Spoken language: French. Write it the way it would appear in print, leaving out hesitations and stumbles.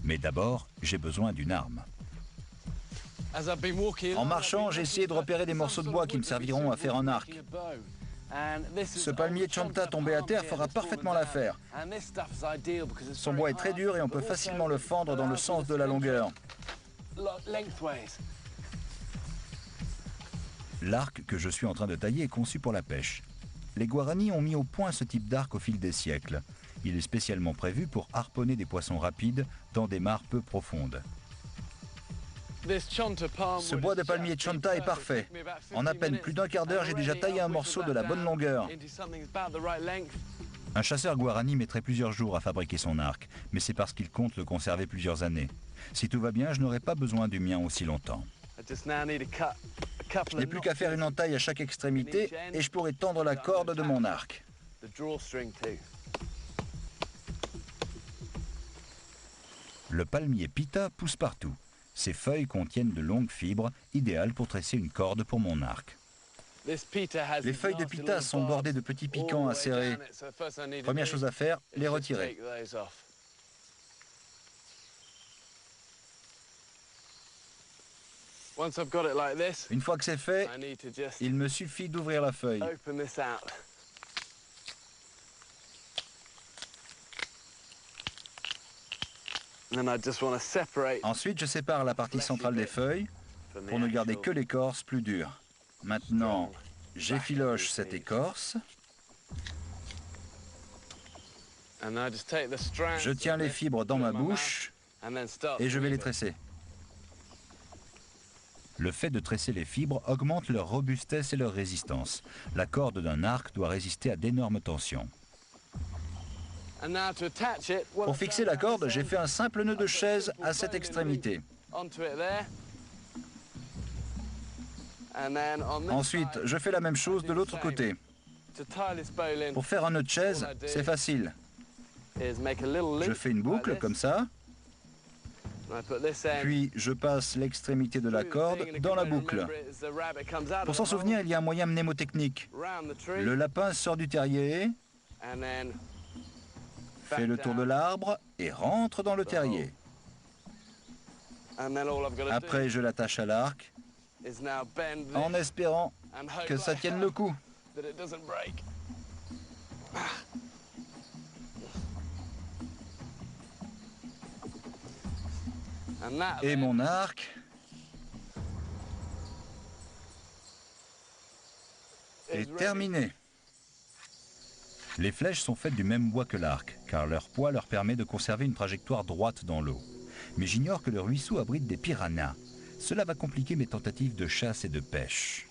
Mais d'abord, j'ai besoin d'une arme. En marchant, j'ai essayé de repérer des morceaux de bois qui me serviront à faire un arc. Ce palmier Chanta tombé à terre fera parfaitement l'affaire. Son bois est très dur et on peut facilement le fendre dans le sens de la longueur. L'arc que je suis en train de tailler est conçu pour la pêche. Les Guarani ont mis au point ce type d'arc au fil des siècles. Il est spécialement prévu pour harponner des poissons rapides dans des mares peu profondes. Ce bois de palmier Chanta est parfait. En à peine plus d'un quart d'heure, j'ai déjà taillé un morceau de la bonne longueur. Un chasseur Guarani mettrait plusieurs jours à fabriquer son arc, mais c'est parce qu'il compte le conserver plusieurs années. Si tout va bien, je n'aurai pas besoin du mien aussi longtemps. Je n'ai plus qu'à faire une entaille à chaque extrémité et je pourrai tendre la corde de mon arc. Le palmier pita pousse partout. Ses feuilles contiennent de longues fibres, idéales pour tresser une corde pour mon arc. Les feuilles de pita sont bordées de petits piquants acérés. Première chose à faire, les retirer. Une fois que c'est fait, il me suffit d'ouvrir la feuille. Ensuite, je sépare la partie centrale des feuilles pour ne garder que l'écorce plus dure. Maintenant, j'effiloche cette écorce. Je tiens les fibres dans ma bouche et je vais les tresser. Le fait de tresser les fibres augmente leur robustesse et leur résistance. La corde d'un arc doit résister à d'énormes tensions. Pour fixer la corde, j'ai fait un simple nœud de chaise à cette extrémité. Ensuite, je fais la même chose de l'autre côté. Pour faire un nœud de chaise, c'est facile. Je fais une boucle comme ça, puis je passe l'extrémité de la corde dans la boucle. Pour s'en souvenir, il y a un moyen mnémotechnique. Le lapin sort du terrier, fait le tour de l'arbre et rentre dans le terrier. Après, je l'attache à l'arc en espérant que ça tienne le coup. Et mon arc est terminé. Les flèches sont faites du même bois que l'arc, car leur poids leur permet de conserver une trajectoire droite dans l'eau. Mais j'ignore que le ruisseau abrite des piranhas. Cela va compliquer mes tentatives de chasse et de pêche.